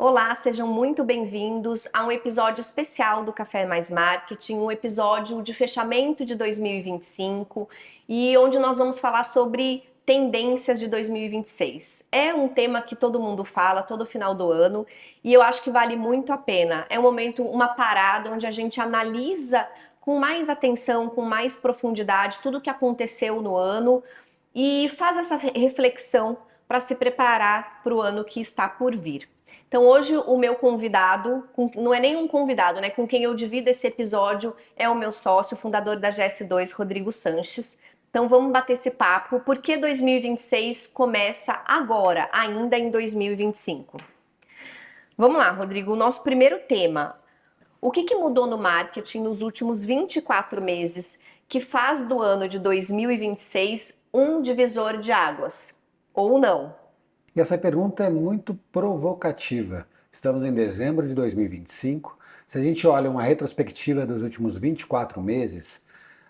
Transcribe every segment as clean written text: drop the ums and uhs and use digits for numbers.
Olá, sejam muito bem-vindos a um episódio especial do Café Mais Marketing, um episódio de fechamento de 2025 e onde nós vamos falar sobre tendências de 2026. É um tema que todo mundo fala todo final do ano e eu acho que vale muito a pena. É um momento, uma parada onde a gente analisa com mais atenção, com mais profundidade tudo o que aconteceu no ano e faz essa reflexão para se preparar para o ano que está por vir. Então hoje o meu convidado, não é nem um convidado, né? Com quem eu divido esse episódio é o meu sócio, fundador da GS2, Rodrigo Sanches. Então vamos bater esse papo, porque 2026 começa agora, ainda em 2025. Vamos lá, Rodrigo, o nosso primeiro tema. O que mudou no marketing nos últimos 24 meses que faz do ano de 2026 um divisor de águas? Ou não? E essa pergunta é muito provocativa. Estamos em dezembro de 2025. Se a gente olha uma retrospectiva dos últimos 24 meses,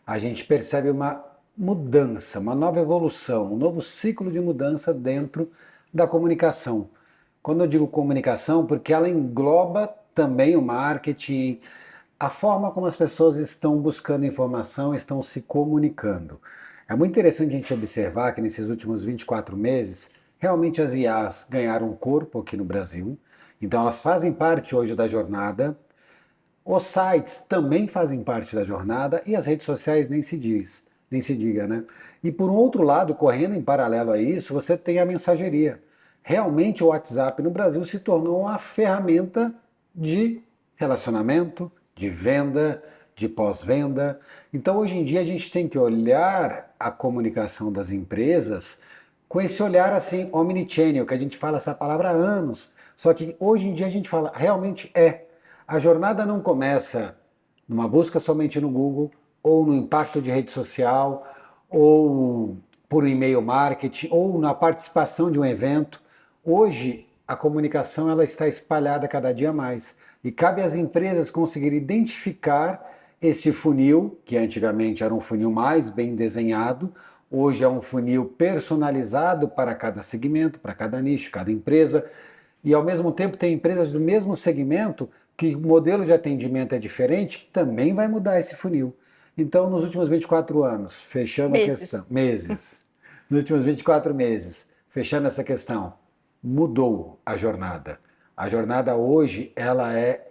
a gente percebe uma mudança, uma nova evolução, um novo ciclo de mudança dentro da comunicação. Quando eu digo comunicação, porque ela engloba também o marketing, a forma como as pessoas estão buscando informação, estão se comunicando. É muito interessante a gente observar que nesses últimos 24 meses, realmente as IAs ganharam um corpo aqui no Brasil, então elas fazem parte hoje da jornada. Os sites também fazem parte da jornada e as redes sociais nem se diga, né? E por um outro lado, correndo em paralelo a isso, você tem a mensageria. Realmente o WhatsApp no Brasil se tornou uma ferramenta de relacionamento, de venda, de pós-venda. Então hoje em dia a gente tem que olhar a comunicação das empresas com esse olhar assim omnichannel, que a gente fala essa palavra há anos. Só que hoje em dia a gente fala, realmente é. A jornada não começa numa busca somente no Google, ou no impacto de rede social, ou por e-mail marketing, ou na participação de um evento. Hoje, a comunicação ela está espalhada cada dia mais. E cabe às empresas conseguir identificar esse funil, que antigamente era um funil mais bem desenhado, hoje é um funil personalizado para cada segmento, para cada nicho, cada empresa. E ao mesmo tempo tem empresas do mesmo segmento que o modelo de atendimento é diferente, que também vai mudar esse funil. Então, nos últimos 24 anos, fechando a Meses. questão, meses, nos últimos 24 meses, fechando essa questão, mudou a jornada. A jornada hoje, ela é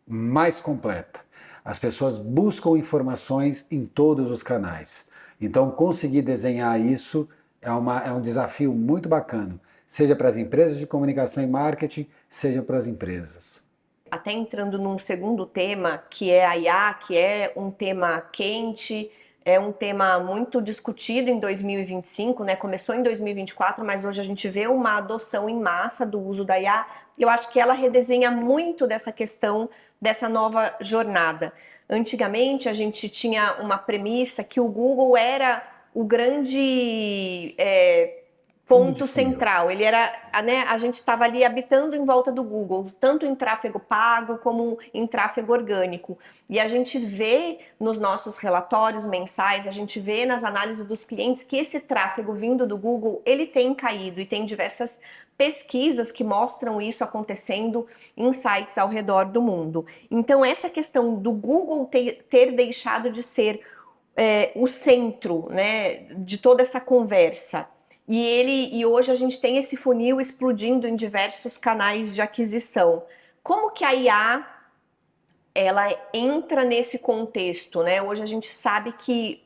mais completa. As pessoas buscam informações em todos os canais. Então, conseguir desenhar isso é um desafio muito bacana, seja para as empresas de comunicação e marketing, seja para as empresas. Até entrando num segundo tema, que é a IA, que é um tema quente, é um tema muito discutido em 2025, né? Começou em 2024, mas hoje a gente vê uma adoção em massa do uso da IA. Eu acho que ela redesenha muito dessa questão dessa nova jornada. Antigamente a gente tinha uma premissa que o Google era o grande Fundo de ponto funil. central. Ele era, né, a gente estava ali habitando em volta do Google, tanto em tráfego pago como em tráfego orgânico. E a gente vê nos nossos relatórios mensais, a gente vê nas análises dos clientes que esse tráfego vindo do Google, ele tem caído e tem diversas pesquisas que mostram isso acontecendo em sites ao redor do mundo. Então essa questão do Google ter deixado de ser o centro, né, de toda essa conversa. E hoje a gente tem esse funil explodindo em diversos canais de aquisição. Como que a IA ela entra nesse contexto, né? Hoje a gente sabe que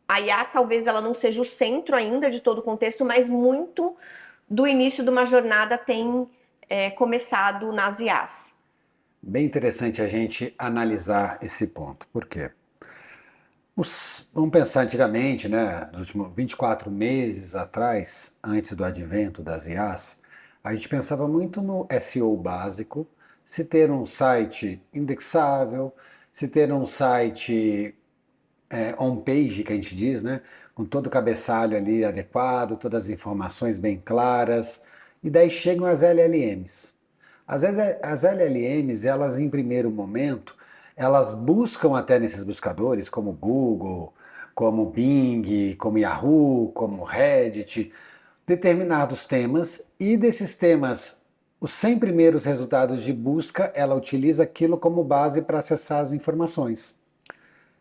a IA talvez ela não seja o centro ainda de todo o contexto, mas muito do início de uma jornada tem começado nas IAs. Bem interessante a gente analisar esse ponto. Por quê? Vamos pensar antigamente, né, nos últimos 24 meses atrás, antes do advento das IAs, a gente pensava muito no SEO básico, se ter um site indexável, se ter um site on-page, que a gente diz, né, com todo o cabeçalho ali adequado, todas as informações bem claras, e daí chegam as LLMs. As LLMs, elas em primeiro momento, elas buscam até nesses buscadores, como Google, como Bing, como Yahoo, como Reddit, determinados temas, e desses temas os 100 primeiros resultados de busca, ela utiliza aquilo como base para acessar as informações.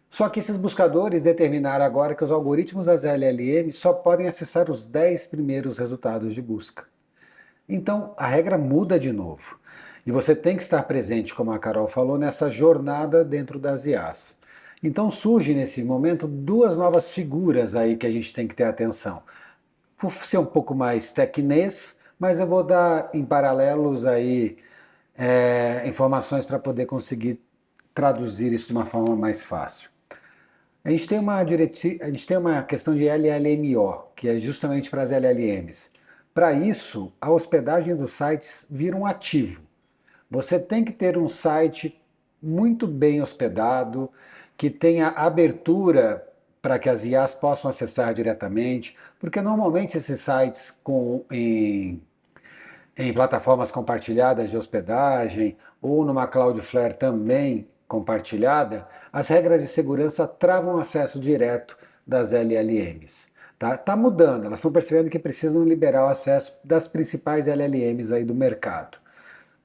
Só que esses buscadores determinaram agora que os algoritmos das LLM só podem acessar os 10 primeiros resultados de busca. Então a regra muda de novo. E você tem que estar presente, como a Carol falou, nessa jornada dentro das IAs. Então surge nesse momento duas novas figuras aí que a gente tem que ter atenção. Vou ser um pouco mais tecnês, mas eu vou dar em paralelos aí informações para poder conseguir traduzir isso de uma forma mais fácil. A gente tem uma questão de LLMO, que é justamente para as LLMs. Para isso, a hospedagem dos sites vira um ativo. Você tem que ter um site muito bem hospedado, que tenha abertura para que as IAs possam acessar diretamente, porque normalmente esses sites em plataformas compartilhadas de hospedagem ou numa Cloudflare também compartilhada, as regras de segurança travam acesso direto das LLMs. Tá mudando, elas estão percebendo que precisam liberar o acesso das principais LLMs aí do mercado.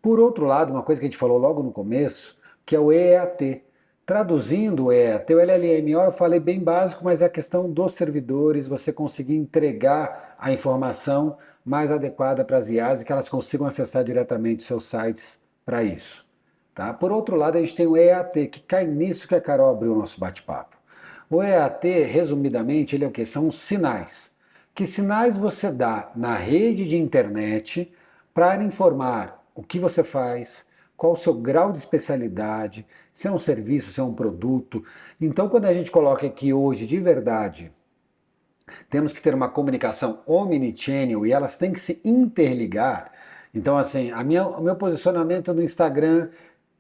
Por outro lado, uma coisa que a gente falou logo no começo, que é o EAT. Traduzindo o EAT, o LLMO eu falei bem básico, mas é a questão dos servidores, você conseguir entregar a informação mais adequada para as IAs e que elas consigam acessar diretamente os seus sites para isso. Tá? Por outro lado, a gente tem o EAT, que cai nisso que a Carol abriu o nosso bate-papo. O EAT, resumidamente, ele é o quê? São sinais. Que sinais você dá na rede de internet para informar o que você faz, qual o seu grau de especialidade, se é um serviço, se é um produto. Então, quando a gente coloca aqui hoje, de verdade, temos que ter uma comunicação omnichannel e elas têm que se interligar. Então, assim, o meu posicionamento no Instagram,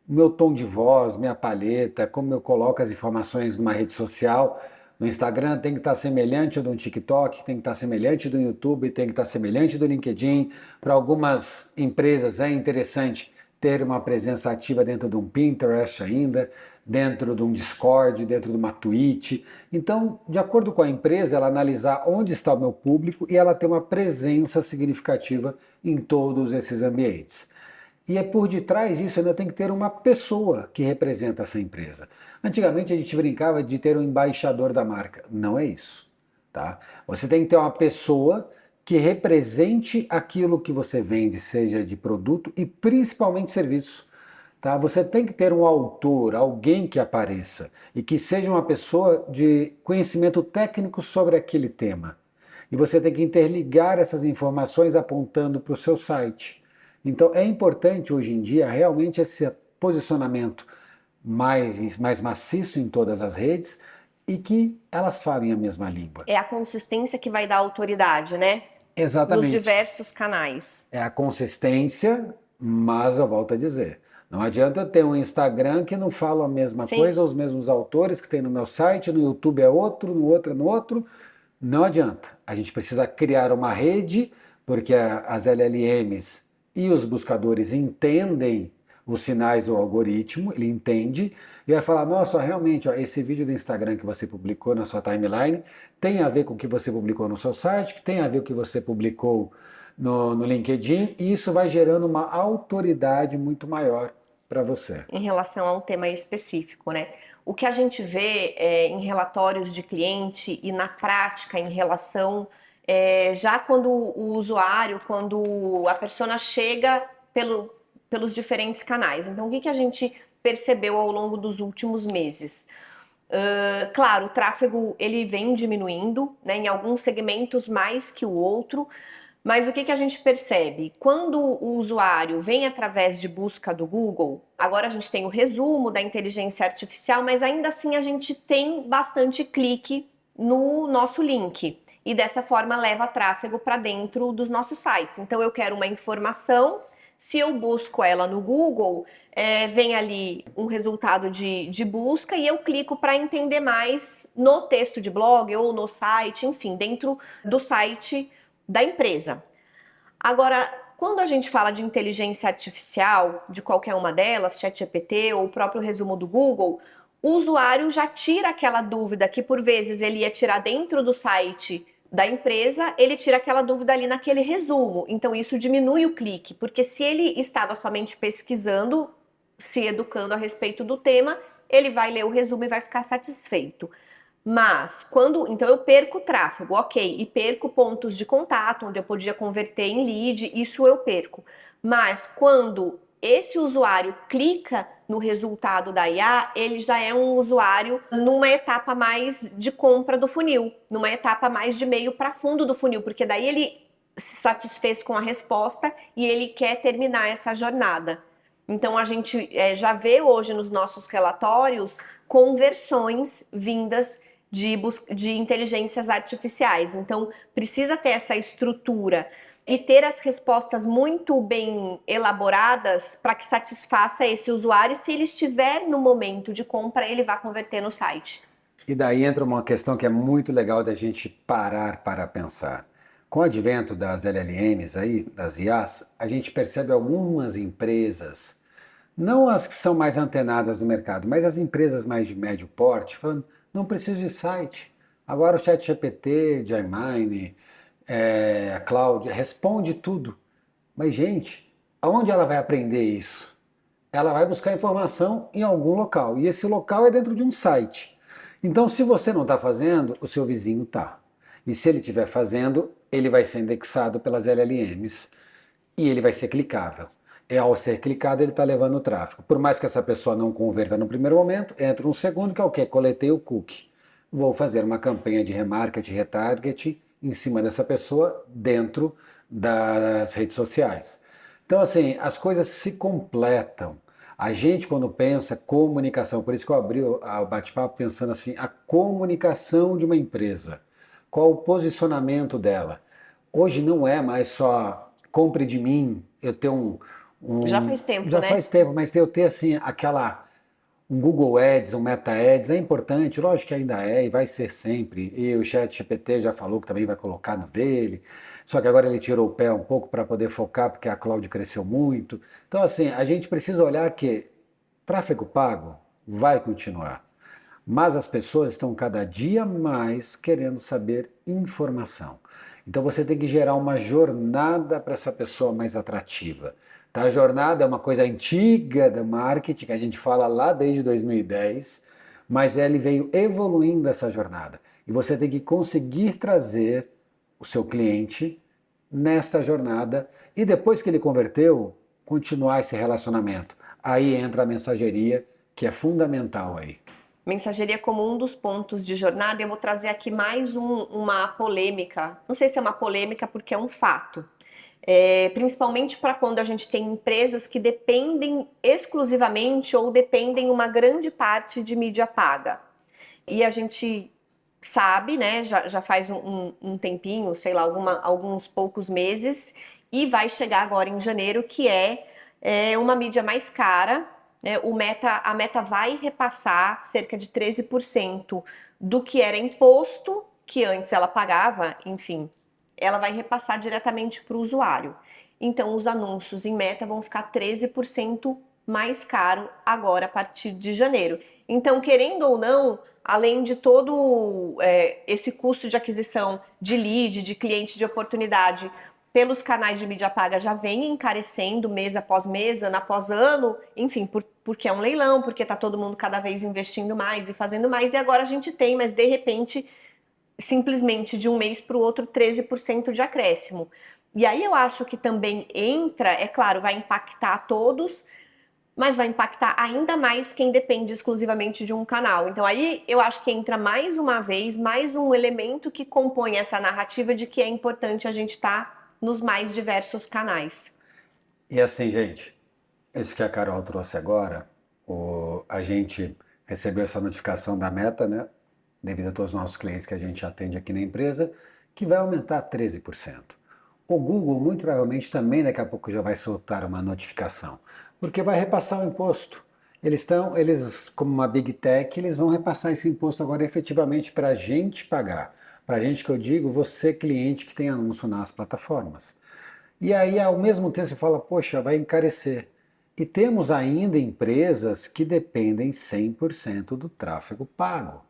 meu tom de voz, minha palheta, como eu coloco as informações numa rede social, no Instagram tem que estar semelhante ao do TikTok, tem que estar semelhante do YouTube, tem que estar semelhante do LinkedIn. Para algumas empresas é interessante ter uma presença ativa dentro de um Pinterest ainda, dentro de um Discord, dentro de uma Twitch. Então, de acordo com a empresa, ela analisar onde está o meu público e ela ter uma presença significativa em todos esses ambientes. E é por detrás disso ainda tem que ter uma pessoa que representa essa empresa. Antigamente a gente brincava de ter um embaixador da marca. Não é isso, tá? Você tem que ter uma pessoa que represente aquilo que você vende, seja de produto e principalmente serviço. Tá? Você tem que ter um autor, alguém que apareça e que seja uma pessoa de conhecimento técnico sobre aquele tema. E você tem que interligar essas informações apontando para o seu site. Então é importante hoje em dia realmente esse posicionamento mais maciço em todas as redes e que elas falem a mesma língua. É a consistência que vai dar autoridade, né? Exatamente. Nos diversos canais. É a consistência, mas eu volto a dizer, não adianta eu ter um Instagram que não fala a mesma coisa, os mesmos autores que tem no meu site, no YouTube é outro, no outro é no outro. Não adianta. A gente precisa criar uma rede, porque as LLMs e os buscadores entendem os sinais do algoritmo, ele entende, e vai falar, nossa, realmente, ó, esse vídeo do Instagram que você publicou na sua timeline tem a ver com o que você publicou no seu site, que tem a ver com o que você publicou no LinkedIn, e isso vai gerando uma autoridade muito maior para você. Em relação a um tema específico, né? O que a gente vê em relatórios de cliente e na prática em relação, já quando o usuário, quando a persona chega pelos diferentes canais. Então, o que a gente percebeu ao longo dos últimos meses? Claro, o tráfego ele vem diminuindo, né, em alguns segmentos mais que o outro, mas o que a gente percebe? Quando o usuário vem através de busca do Google, agora a gente tem o resumo da inteligência artificial, mas ainda assim a gente tem bastante clique no nosso link e dessa forma leva tráfego para dentro dos nossos sites. Então eu quero uma informação, se eu busco ela no Google, vem ali um resultado de busca e eu clico para entender mais no texto de blog ou no site, enfim, dentro do site da empresa. Agora, quando a gente fala de inteligência artificial, de qualquer uma delas, ChatGPT ou o próprio resumo do Google, o usuário já tira aquela dúvida que por vezes ele ia tirar dentro do site da empresa, ele tira aquela dúvida ali naquele resumo. Então isso diminui o clique, porque se ele estava somente pesquisando, se educando a respeito do tema, ele vai ler o resumo e vai ficar satisfeito. Mas então eu perco tráfego, ok, e perco pontos de contato onde eu podia converter em lead, isso eu perco. Mas quando esse usuário clica no resultado da IA, ele já é um usuário numa etapa mais de compra do funil, numa etapa mais de meio para fundo do funil, porque daí ele se satisfez com a resposta e ele quer terminar essa jornada. Então a gente já vê hoje nos nossos relatórios conversões vindas de inteligências artificiais. Então precisa ter essa estrutura e ter as respostas muito bem elaboradas para que satisfaça esse usuário. E se ele estiver no momento de compra, ele vai converter no site. E daí entra uma questão que é muito legal da gente parar para pensar. Com o advento das LLMs aí, das IAs, a gente percebe algumas empresas, não as que são mais antenadas no mercado, mas as empresas mais de médio porte, falando, não preciso de site. Agora o ChatGPT, Gemini, a Cláudia, responde tudo. Mas, gente, aonde ela vai aprender isso? Ela vai buscar informação em algum local, e esse local é dentro de um site. Então, se você não está fazendo, o seu vizinho está. E se ele estiver fazendo, ele vai ser indexado pelas LLMs e ele vai ser clicável. E ao ser clicado, ele está levando o tráfego. Por mais que essa pessoa não converta no primeiro momento, entra um segundo, que é o quê? Coletei o cookie. Vou fazer uma campanha de remarketing, retargeting em cima dessa pessoa dentro das redes sociais. Então, assim, as coisas se completam. A gente, quando pensa comunicação, por isso que eu abri o bate-papo pensando assim, a comunicação de uma empresa, qual o posicionamento dela? Hoje não é mais só compre de mim, eu tenho Já faz tempo, já né? faz tempo, mas eu ter assim um Google Ads, um Meta Ads é importante, lógico que ainda é e vai ser sempre. E o ChatGPT já falou que também vai colocar no dele. Só que agora ele tirou o pé um pouco para poder focar, porque a cloud cresceu muito. Então, assim, a gente precisa olhar que tráfego pago vai continuar, mas as pessoas estão cada dia mais querendo saber informação. Então você tem que gerar uma jornada para essa pessoa mais atrativa. Tá? A jornada é uma coisa antiga do marketing, que a gente fala lá desde 2010, mas ele veio evoluindo essa jornada. E você tem que conseguir trazer o seu cliente nesta jornada e depois que ele converteu, continuar esse relacionamento. Aí entra a mensageria, que é fundamental aí. Mensageria como um dos pontos de jornada. Eu vou trazer aqui mais uma polêmica. Não sei se é uma polêmica porque é um fato. Principalmente para quando a gente tem empresas que dependem exclusivamente ou dependem uma grande parte de mídia paga. E a gente sabe, né, já faz um tempinho, sei lá, alguns poucos meses, e vai chegar agora em janeiro, que é uma mídia mais cara, né? A Meta vai repassar cerca de 13% do que era imposto, que antes ela pagava, enfim, ela vai repassar diretamente para o usuário. Então, os anúncios em Meta vão ficar 13% mais caro agora a partir de janeiro. Então, querendo ou não, além de todo esse custo de aquisição de lead, de cliente de oportunidade, pelos canais de mídia paga já vem encarecendo mês após mês, ano após ano, enfim, porque é um leilão, porque está todo mundo cada vez investindo mais e fazendo mais, e agora a gente tem, mas de repente, simplesmente de um mês para o outro, 13% de acréscimo. E aí eu acho que também entra, é claro, vai impactar a todos, mas vai impactar ainda mais quem depende exclusivamente de um canal. Então aí eu acho que entra mais uma vez, mais um elemento que compõe essa narrativa de que é importante a gente estar nos mais diversos canais. E assim, gente, isso que a Carol trouxe agora, a gente recebeu essa notificação da Meta, né, devido a todos os nossos clientes que a gente atende aqui na empresa, que vai aumentar 13%. O Google, muito provavelmente, também daqui a pouco já vai soltar uma notificação, porque vai repassar o imposto. Eles, como uma Big Tech, eles vão repassar esse imposto agora efetivamente para a gente pagar. Para a gente que eu digo, você cliente que tem anúncio nas plataformas. E aí, ao mesmo tempo, você fala, poxa, vai encarecer. E temos ainda empresas que dependem 100% do tráfego pago.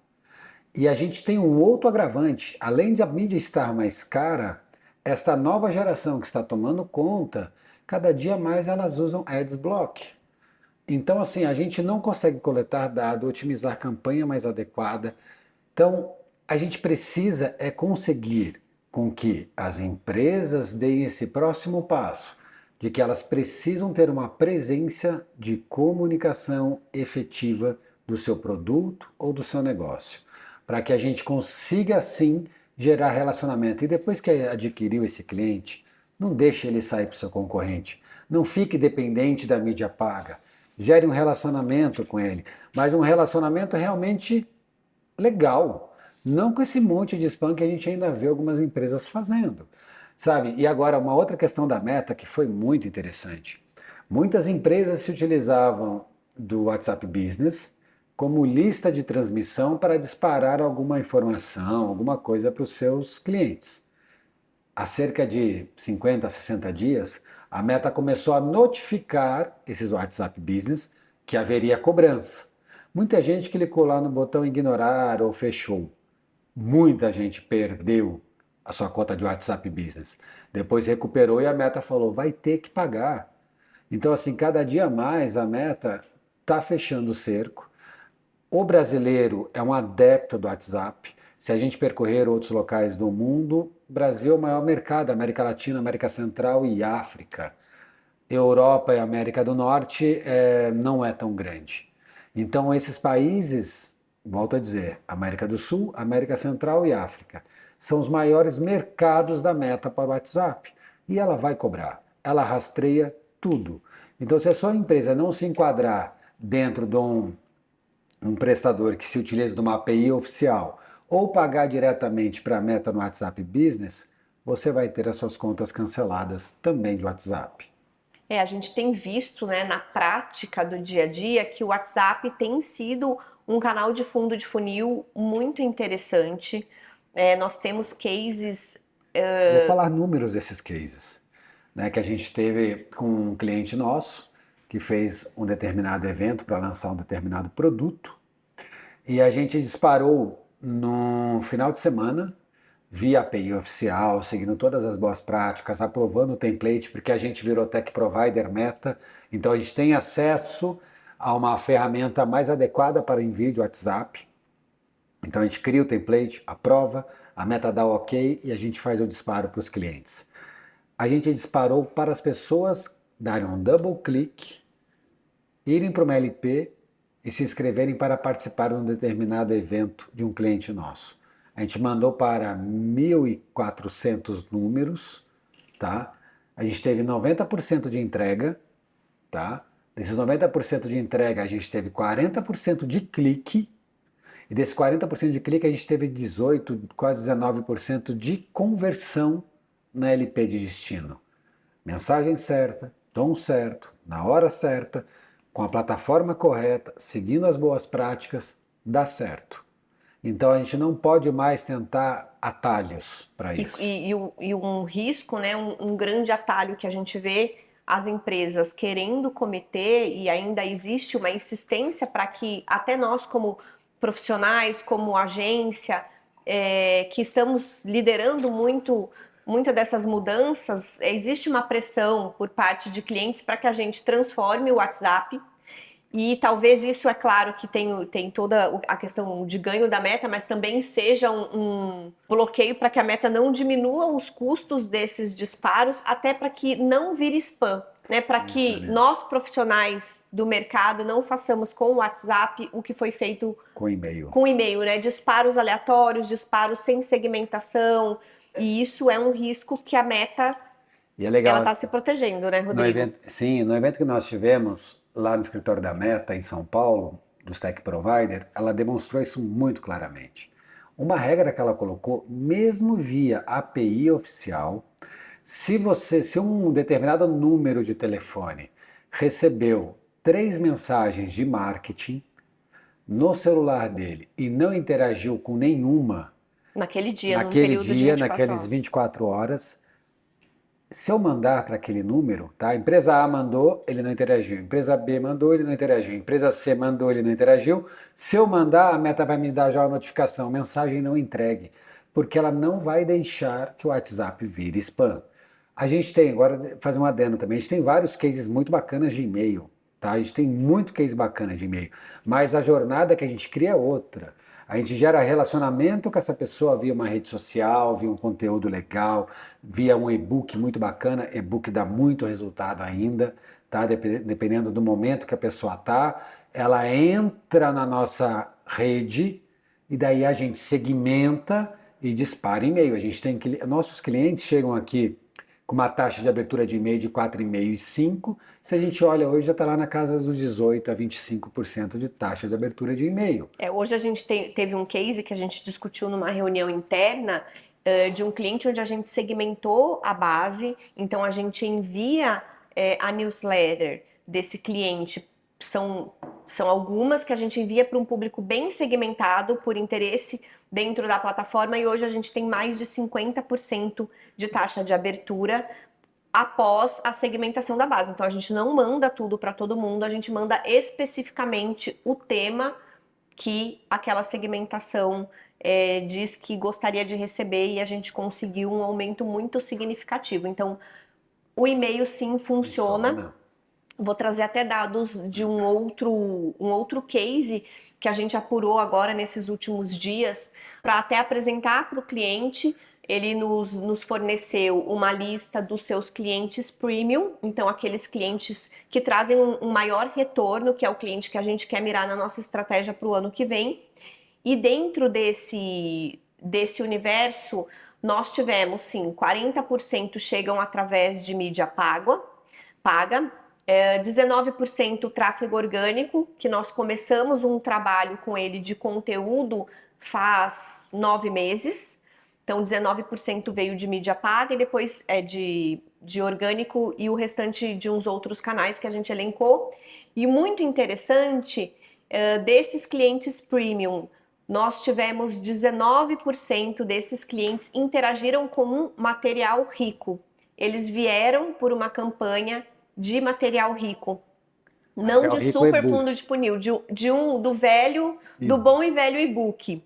E a gente tem um outro agravante. Além de a mídia estar mais cara, esta nova geração que está tomando conta, cada dia mais elas usam Adblock. Então, assim, a gente não consegue coletar dado, otimizar campanha mais adequada. Então, a gente precisa conseguir com que as empresas deem esse próximo passo, de que elas precisam ter uma presença de comunicação efetiva do seu produto ou do seu negócio, para que a gente consiga, assim, gerar relacionamento. E depois que adquiriu esse cliente, não deixe ele sair para o seu concorrente. Não fique dependente da mídia paga. Gere um relacionamento com ele, mas um relacionamento realmente legal. Não com esse monte de spam que a gente ainda vê algumas empresas fazendo. Sabe? E agora, uma outra questão da Meta que foi muito interessante. Muitas empresas se utilizavam do WhatsApp Business como lista de transmissão para disparar alguma informação, alguma coisa para os seus clientes. Há cerca de 50 a 60 dias, a Meta começou a notificar esses WhatsApp Business que haveria cobrança. Muita gente clicou lá no botão ignorar ou fechou. Muita gente perdeu a sua conta de WhatsApp Business. Depois recuperou e a Meta falou, vai ter que pagar. Então, assim, cada dia mais a Meta está fechando o cerco. O brasileiro é um adepto do WhatsApp. Se a gente percorrer outros locais do mundo, o Brasil é o maior mercado, América Latina, América Central e África. Europa e América do Norte não é tão grande. Então esses países, volto a dizer, América do Sul, América Central e África, são os maiores mercados da Meta para o WhatsApp. E ela vai cobrar, ela rastreia tudo. Então se a sua empresa não se enquadrar dentro de um prestador que se utiliza de uma API oficial ou pagar diretamente para a Meta no WhatsApp Business, você vai ter as suas contas canceladas também de WhatsApp. A gente tem visto, né, na prática do dia a dia que o WhatsApp tem sido um canal de fundo de funil muito interessante. Nós temos cases. Vou falar números desses cases, né, que a gente teve com um cliente nosso que fez um determinado evento para lançar um determinado produto e a gente disparou no final de semana via API oficial, seguindo todas as boas práticas, aprovando o template, porque a gente virou Tech Provider Meta, então a gente tem acesso a uma ferramenta mais adequada para o envio de WhatsApp. Então a gente cria o template, aprova, a Meta dá o ok e a gente faz o disparo para os clientes. A gente disparou para as pessoas darem um double click, irem para uma LP e se inscreverem para participar de um determinado evento de um cliente nosso. A gente mandou para 1.400 números, tá? A gente teve 90% de entrega, tá? Desses 90% de entrega, a gente teve 40% de clique, e desse 40% de clique, a gente teve 18, quase 19% de conversão na LP de destino. Mensagem certa, tom certo, na hora certa, com a plataforma correta, seguindo as boas práticas, dá certo. Então a gente não pode mais tentar atalhos para isso. E um risco, né, um grande atalho que a gente vê as empresas querendo cometer, e ainda existe uma insistência para que até nós como profissionais, como agência, que estamos liderando muitas dessas mudanças, existe uma pressão por parte de clientes para que a gente transforme o WhatsApp. E talvez isso, é claro, que tem toda a questão de ganho da Meta, mas também seja um bloqueio para que a Meta não diminua os custos desses disparos, até para que não vire spam, né? Para que nós, profissionais do mercado, não façamos com o WhatsApp o que foi feito com e-mail. Com e-mail, né? Disparos aleatórios, disparos sem segmentação. E isso é um risco que a Meta ela está se protegendo, né, Rodrigo? No evento que nós tivemos lá no escritório da Meta, em São Paulo, do Tech Provider, ela demonstrou isso muito claramente. Uma regra que ela colocou, mesmo via API oficial, se um determinado número de telefone recebeu 3 mensagens de marketing no celular dele e não interagiu com nenhuma naquele dia, naqueles 24 24 horas, se eu mandar para aquele número, tá? A empresa A mandou, ele não interagiu. A empresa B mandou, ele não interagiu. A empresa C mandou, ele não interagiu. Se eu mandar, a Meta vai me dar já uma notificação, mensagem não entregue, porque ela não vai deixar que o WhatsApp vire spam. A gente tem, agora fazer um adendo também, a gente tem vários cases muito bacanas de e-mail, tá? A gente tem muito case bacana de e-mail, mas a jornada que a gente cria é outra. A gente gera relacionamento com essa pessoa via uma rede social, via um conteúdo legal, via um e-book muito bacana. E-book dá muito resultado ainda, tá? Dependendo do momento que a pessoa tá, ela entra na nossa rede e daí a gente segmenta e dispara e-mail. A gente tem nossos clientes chegam aqui com uma taxa de abertura de e-mail de 4,5% e 5%. Se a gente olha hoje, já está lá na casa dos 18% a 25% de taxa de abertura de e-mail. Hoje a gente teve um case que a gente discutiu numa reunião interna de um cliente onde a gente segmentou a base, então a gente envia a newsletter desse cliente. São algumas que a gente envia para um público bem segmentado por interesse dentro da plataforma, e hoje a gente tem mais de 50% de taxa de abertura após a segmentação da base. Então a gente não manda tudo para todo mundo, a gente manda especificamente o tema que aquela segmentação diz que gostaria de receber, e a gente conseguiu um aumento muito significativo. Então o e-mail sim funciona. Vou trazer até dados de um outro case que a gente apurou agora nesses últimos dias, para até apresentar para o cliente. Ele nos forneceu uma lista dos seus clientes premium, então aqueles clientes que trazem um maior retorno, que é o cliente que a gente quer mirar na nossa estratégia para o ano que vem. E dentro desse universo, nós tivemos sim, 40% chegam através de mídia paga, 19% tráfego orgânico, que nós começamos um trabalho com ele de conteúdo faz 9 meses. Então 19% veio de mídia paga e depois de orgânico, e o restante de uns outros canais que a gente elencou. E muito interessante, desses clientes premium, nós tivemos 19% desses clientes interagiram com um material rico. Eles vieram por uma campanha de material rico, não de super fundo de funil, do bom e velho e-book.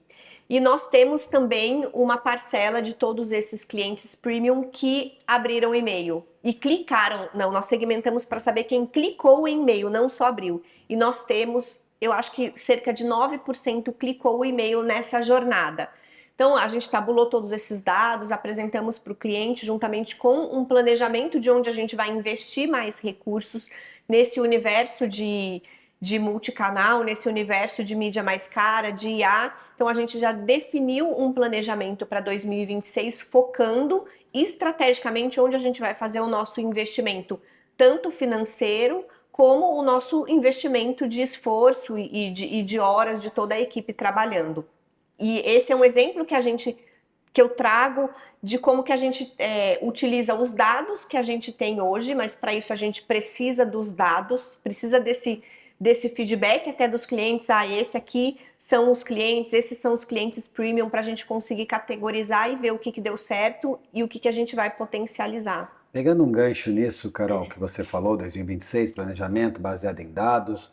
E nós temos também uma parcela de todos esses clientes premium que abriram e-mail e clicaram. Não, nós segmentamos para saber quem clicou o e-mail, não só abriu. E nós temos, eu acho que cerca de 9% clicou o e-mail nessa jornada. Então a gente tabulou todos esses dados, apresentamos para o cliente juntamente com um planejamento de onde a gente vai investir mais recursos nesse universo de multicanal, nesse universo de mídia mais cara, de IA. Então a gente já definiu um planejamento para 2026, focando estrategicamente onde a gente vai fazer o nosso investimento, tanto financeiro como o nosso investimento de esforço e de horas de toda a equipe trabalhando. E esse é um exemplo que eu trago de como que a gente utiliza os dados que a gente tem hoje, mas para isso a gente precisa dos dados, precisa desse feedback até dos clientes. Esse aqui são os clientes, esses são os clientes premium, para a gente conseguir categorizar e ver o que deu certo e o que a gente vai potencializar. Pegando um gancho nisso, Carol, que você falou, 2026, planejamento baseado em dados,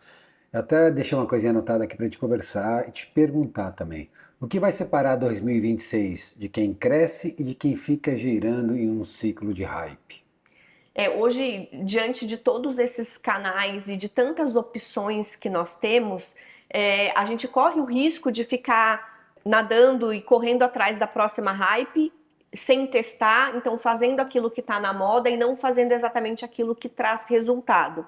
eu até deixei uma coisinha anotada aqui para a gente conversar e te perguntar também. O que vai separar 2026 de quem cresce e de quem fica girando em um ciclo de hype? Hoje, diante de todos esses canais e de tantas opções que nós temos, a gente corre o risco de ficar nadando e correndo atrás da próxima hype, sem testar, então fazendo aquilo que está na moda e não fazendo exatamente aquilo que traz resultado.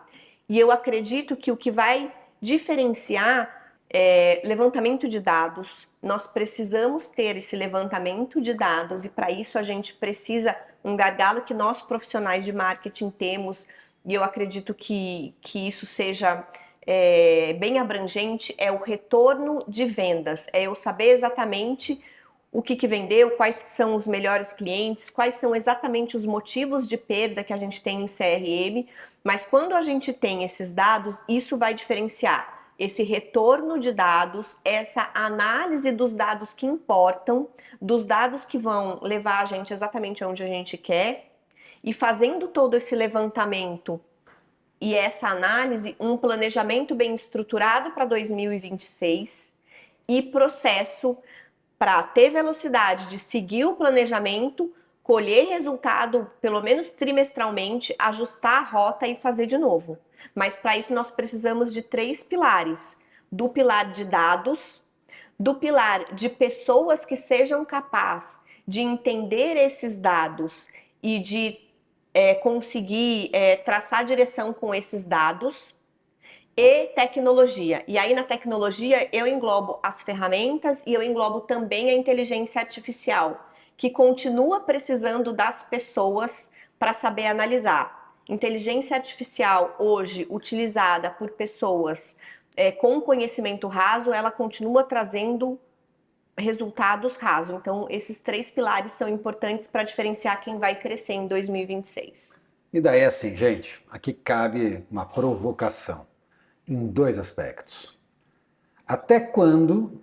E eu acredito que o que vai diferenciar é levantamento de dados. Nós precisamos ter esse levantamento de dados, e para isso a gente precisa um gargalo que nós profissionais de marketing temos, e eu acredito que isso seja bem abrangente, é o retorno de vendas, é eu saber exatamente o que vendeu, quais são os melhores clientes, quais são exatamente os motivos de perda que a gente tem em CRM, mas quando a gente tem esses dados, isso vai diferenciar esse retorno de dados, essa análise dos dados que importam, dos dados que vão levar a gente exatamente onde a gente quer, e fazendo todo esse levantamento e essa análise, um planejamento bem estruturado para 2026 e processo para ter velocidade de seguir o planejamento, colher resultado pelo menos trimestralmente, ajustar a rota e fazer de novo. Mas para isso nós precisamos de 3 pilares: do pilar de dados, do pilar de pessoas que sejam capazes de entender esses dados e de conseguir traçar direção com esses dados, e tecnologia. E aí na tecnologia eu englobo as ferramentas e eu englobo também a inteligência artificial, que continua precisando das pessoas para saber analisar. Inteligência artificial hoje utilizada por pessoas com conhecimento raso, ela continua trazendo resultados rasos. Então esses 3 pilares são importantes para diferenciar quem vai crescer em 2026. E daí assim, gente, aqui cabe uma provocação em 2 aspectos. Até quando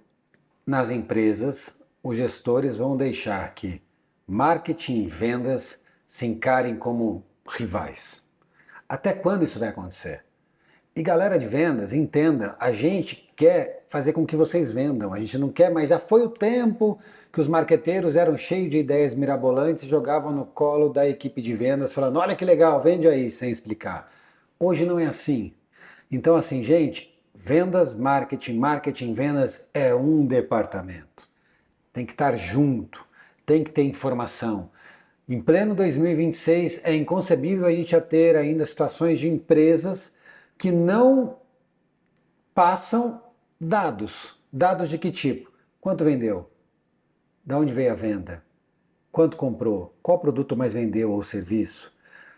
nas empresas os gestores vão deixar que marketing e vendas se encarem como rivais? Até quando isso vai acontecer? E galera de vendas, entenda, a gente quer fazer com que vocês vendam, a gente não quer, mas já foi o tempo que os marqueteiros eram cheios de ideias mirabolantes e jogavam no colo da equipe de vendas, falando, olha que legal, vende aí, sem explicar. Hoje não é assim. Então assim, gente, vendas, marketing, vendas é um departamento. Tem que estar junto, tem que ter informação. Em pleno 2026 é inconcebível a gente ter ainda situações de empresas que não passam dados. Dados de que tipo? Quanto vendeu? De onde veio a venda? Quanto comprou? Qual produto mais vendeu ou serviço?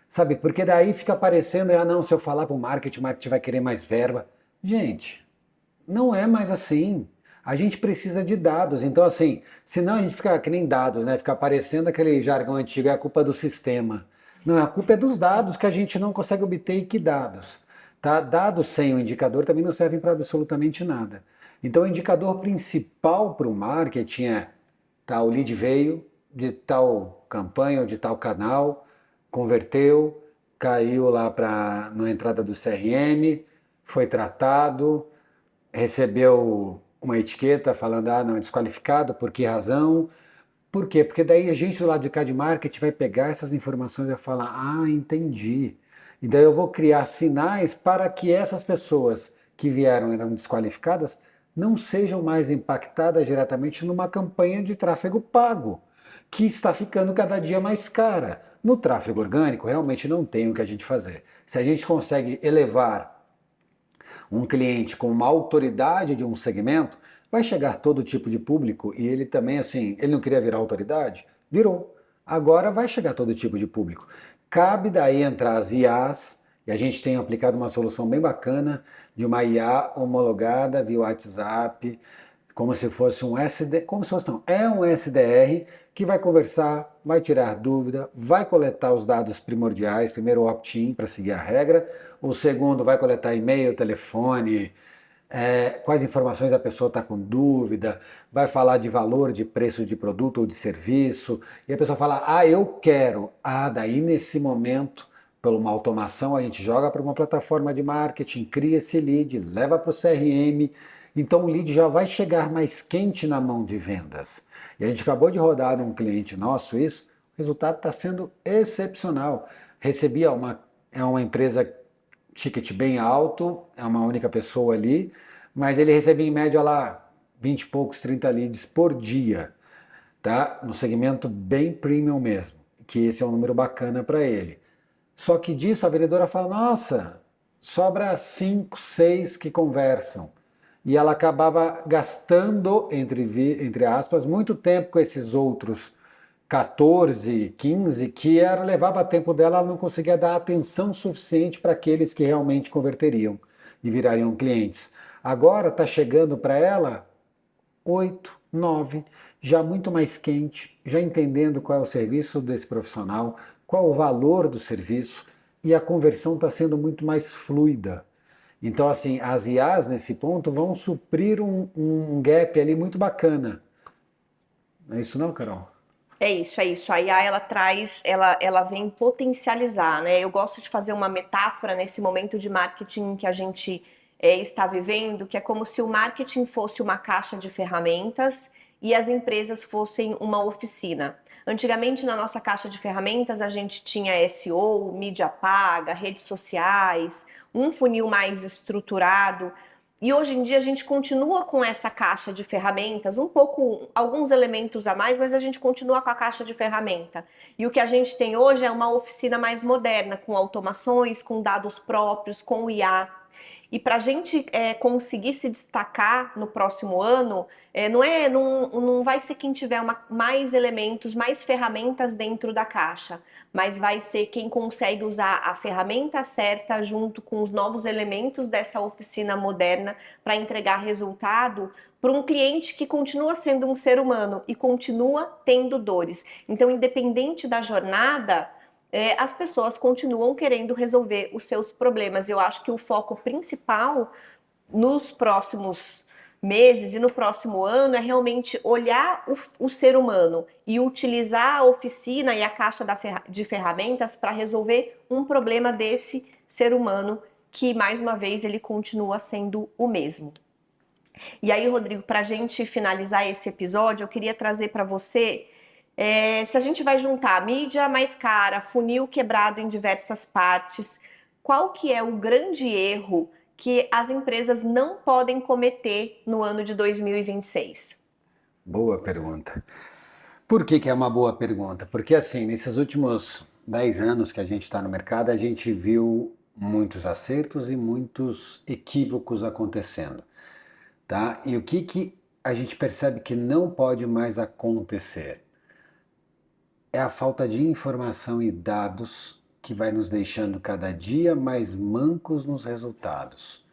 Sabe, porque daí fica parecendo, não, se eu falar para o marketing vai querer mais verba. Gente, não é mais assim. A gente precisa de dados. Então, assim, senão a gente fica que nem dados, né? Fica parecendo aquele jargão antigo, é a culpa do sistema. Não, a culpa é dos dados que a gente não consegue obter. E que dados? Tá? Dados sem o indicador também não servem para absolutamente nada. Então, o indicador principal para o marketing é, tá, o lead veio de tal campanha ou de tal canal, converteu, caiu lá na entrada do CRM, foi tratado, recebeu uma etiqueta falando, não, é desqualificado, por que razão? Por quê? Porque daí a gente do lado de cá de marketing vai pegar essas informações e vai falar, entendi. E daí eu vou criar sinais para que essas pessoas que vieram eram desqualificadas não sejam mais impactadas diretamente numa campanha de tráfego pago, que está ficando cada dia mais cara. No tráfego orgânico, realmente não tem o que a gente fazer. Se a gente consegue elevar um cliente com uma autoridade de um segmento, vai chegar todo tipo de público e ele também, assim, ele não queria virar autoridade? Virou. Agora vai chegar todo tipo de público. Cabe daí entrar as IAs, e a gente tem aplicado uma solução bem bacana de uma IA homologada via WhatsApp, como se fosse um SDR, como se fosse não, é um SDR que vai conversar, vai tirar dúvida, vai coletar os dados primordiais, primeiro o opt-in para seguir a regra, o segundo vai coletar e-mail, telefone, quais informações a pessoa está com dúvida, vai falar de valor, de preço de produto ou de serviço, e a pessoa fala, eu quero. Daí nesse momento, por uma automação, a gente joga para uma plataforma de marketing, cria esse lead, leva para o CRM, então o lead já vai chegar mais quente na mão de vendas. E a gente acabou de rodar um cliente nosso isso, o resultado está sendo excepcional. Recebi é uma empresa ticket bem alto, é uma única pessoa ali, mas ele recebia em média lá 20 e poucos, 30 leads por dia, tá? No segmento bem premium mesmo, que esse é um número bacana para ele. Só que disso a vendedora fala, nossa, sobra 5, 6 que conversam. E ela acabava gastando, entre aspas, muito tempo com esses outros 14, 15, que levava tempo dela, ela não conseguia dar atenção suficiente para aqueles que realmente converteriam e virariam clientes. Agora está chegando para ela 8, 9, já muito mais quente, já entendendo qual é o serviço desse profissional, qual o valor do serviço, e a conversão está sendo muito mais fluida. Então, assim, as IAs nesse ponto vão suprir um gap ali muito bacana. Não é isso não, Carol? É isso, é isso. A IA ela traz, ela vem potencializar, né? Eu gosto de fazer uma metáfora nesse momento de marketing que a gente está vivendo, que é como se o marketing fosse uma caixa de ferramentas e as empresas fossem uma oficina. Antigamente, na nossa caixa de ferramentas, a gente tinha SEO, mídia paga, redes sociais, um funil mais estruturado. E hoje em dia a gente continua com essa caixa de ferramentas, um pouco, alguns elementos a mais, mas a gente continua com a caixa de ferramenta. E o que a gente tem hoje é uma oficina mais moderna, com automações, com dados próprios, com IA. E para a gente conseguir se destacar no próximo ano, não vai ser quem tiver mais elementos, mais ferramentas dentro da caixa, mas vai ser quem consegue usar a ferramenta certa junto com os novos elementos dessa oficina moderna para entregar resultado para um cliente que continua sendo um ser humano e continua tendo dores. Então, independente da jornada, as pessoas continuam querendo resolver os seus problemas. Eu acho que o foco principal nos próximos meses e no próximo ano é realmente olhar o ser humano e utilizar a oficina e a caixa de ferramentas para resolver um problema desse ser humano que, mais uma vez, ele continua sendo o mesmo. E aí, Rodrigo, para a gente finalizar esse episódio, eu queria trazer para você se a gente vai juntar a mídia mais cara, funil quebrado em diversas partes, qual que é o grande erro que as empresas não podem cometer no ano de 2026? Boa pergunta. Por que que é uma boa pergunta? Porque assim, nesses últimos 10 anos que a gente está no mercado, a gente viu muitos acertos e muitos equívocos acontecendo, tá? E o que que a gente percebe que não pode mais acontecer? É a falta de informação e dados que vai nos deixando cada dia mais mancos nos resultados.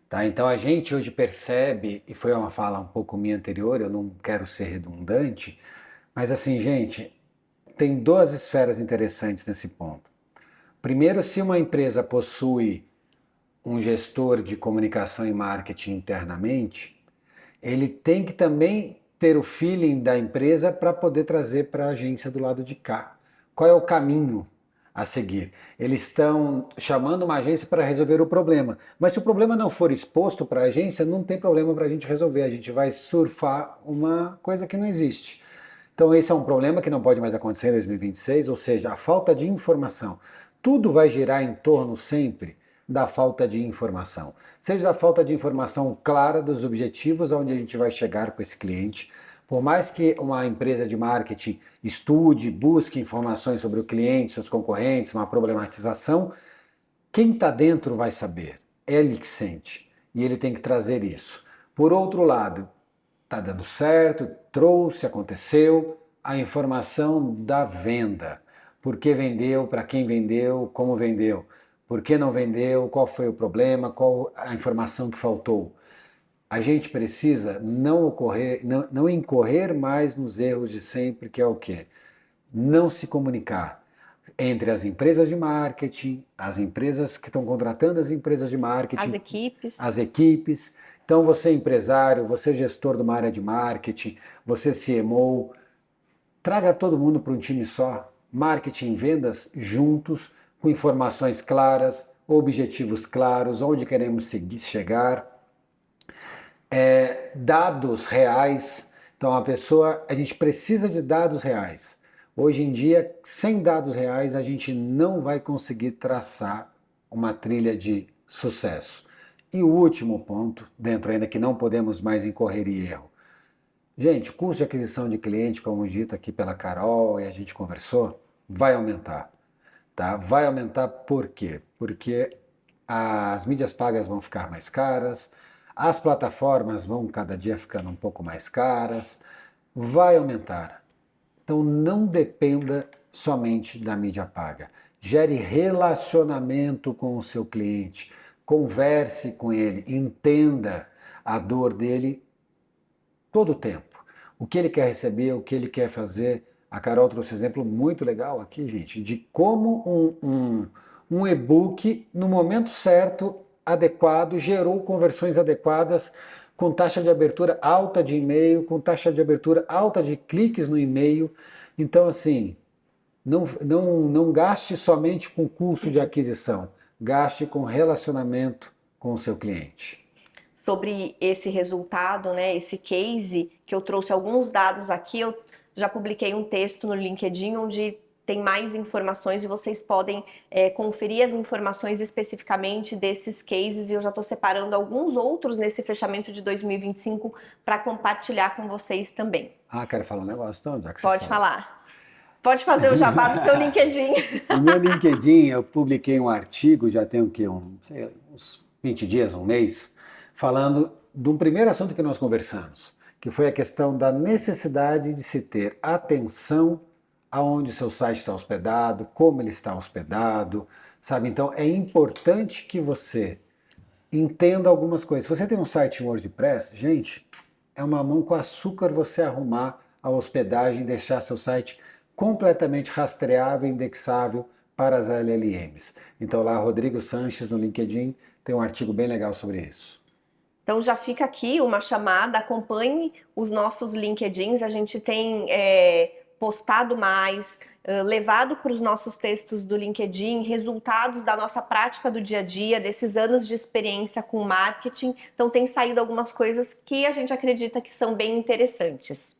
Tá? Então a gente hoje percebe, e foi uma fala um pouco minha anterior, eu não quero ser redundante, mas assim, gente, tem duas esferas interessantes nesse ponto. Primeiro, se uma empresa possui um gestor de comunicação e marketing internamente, ele tem que também ter o feeling da empresa para poder trazer para a agência do lado de cá. Qual é o caminho a seguir? Eles estão chamando uma agência para resolver o problema, mas se o problema não for exposto para a agência, não tem problema para a gente resolver, a gente vai surfar uma coisa que não existe. Então esse é um problema que não pode mais acontecer em 2026, ou seja, a falta de informação. Tudo vai girar em torno sempre da falta de informação. Seja da falta de informação clara dos objetivos aonde a gente vai chegar com esse cliente. Por mais que uma empresa de marketing estude, busque informações sobre o cliente, seus concorrentes, uma problematização, quem está dentro vai saber. É ele que sente. E ele tem que trazer isso. Por outro lado, está dando certo, trouxe, aconteceu, a informação da venda. Por que vendeu, para quem vendeu, como vendeu. Por que não vendeu, qual foi o problema, qual a informação que faltou. A gente precisa não incorrer mais nos erros de sempre, que é o quê? Não se comunicar entre as empresas de marketing, as empresas que estão contratando as empresas de marketing, as equipes. Então você é empresário, você é gestor de uma área de marketing, você CMO, traga todo mundo para um time só, marketing e vendas juntos, com informações claras, objetivos claros, onde queremos chegar, dados reais. Então a gente precisa de dados reais. Hoje em dia, sem dados reais, a gente não vai conseguir traçar uma trilha de sucesso. E o último ponto, dentro ainda que não podemos mais incorrer em erro. Gente, o custo de aquisição de cliente, como dito aqui pela Carol e a gente conversou, vai aumentar. Tá? Vai aumentar por quê? Porque as mídias pagas vão ficar mais caras, as plataformas vão cada dia ficando um pouco mais caras, vai aumentar. Então não dependa somente da mídia paga. Gere relacionamento com o seu cliente, converse com ele, entenda a dor dele todo o tempo. O que ele quer receber, o que ele quer fazer. A Carol trouxe um exemplo muito legal aqui, gente, de como um e-book, no momento certo, adequado, gerou conversões adequadas, com taxa de abertura alta de e-mail, com taxa de abertura alta de cliques no e-mail. Então, assim, não gaste somente com custo de aquisição, gaste com relacionamento com o seu cliente. Sobre esse resultado, né, esse case, que eu trouxe alguns dados aqui, eu já publiquei um texto no LinkedIn onde tem mais informações e vocês podem conferir as informações especificamente desses cases, e eu já estou separando alguns outros nesse fechamento de 2025 para compartilhar com vocês também. Ah, quero falar um negócio, então, já que você Pode falou. falar. Pode fazer o jabá do seu LinkedIn. No meu LinkedIn, eu publiquei um artigo, já tem o quê? Uns 20 dias, um mês, falando de um primeiro assunto que nós conversamos, que foi a questão da necessidade de se ter atenção aonde o seu site está hospedado, como ele está hospedado, sabe? Então, é importante que você entenda algumas coisas. Se você tem um site em WordPress, gente, é uma mão com açúcar você arrumar a hospedagem e deixar seu site completamente rastreável e indexável para as LLMs. Então lá, Rodrigo Sanches no LinkedIn tem um artigo bem legal sobre isso. Então já fica aqui uma chamada, acompanhe os nossos LinkedIns, a gente tem postado mais, levado para os nossos textos do LinkedIn resultados da nossa prática do dia a dia, desses anos de experiência com marketing. Então tem saído algumas coisas que a gente acredita que são bem interessantes.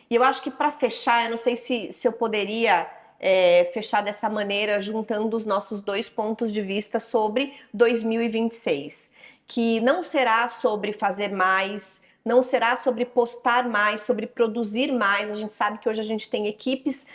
E eu acho que para fechar, eu não sei se eu poderia fechar dessa maneira, juntando os nossos dois pontos de vista sobre 2026, que não será sobre fazer mais, não será sobre postar mais, sobre produzir mais. A gente sabe que hoje a gente tem equipes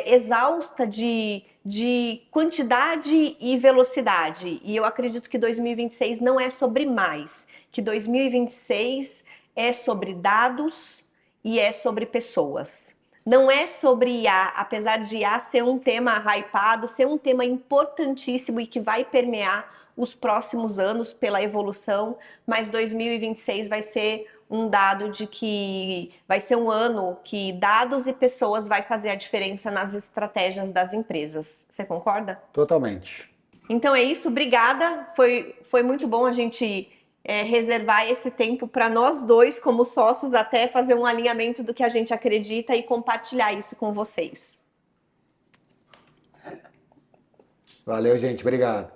exausta de quantidade e velocidade, e eu acredito que 2026 não é sobre mais, que 2026 é sobre dados e é sobre pessoas. Não é sobre IA, apesar de IA ser um tema hypado, ser um tema importantíssimo e que vai permear os próximos anos pela evolução, mas 2026 vai ser um dado de que vai ser um ano que dados e pessoas vai fazer a diferença nas estratégias das empresas. Você concorda? Totalmente. Então é isso, obrigada. Foi muito bom a gente reservar esse tempo para nós dois, como sócios, até fazer um alinhamento do que a gente acredita e compartilhar isso com vocês. Valeu, gente. Obrigado.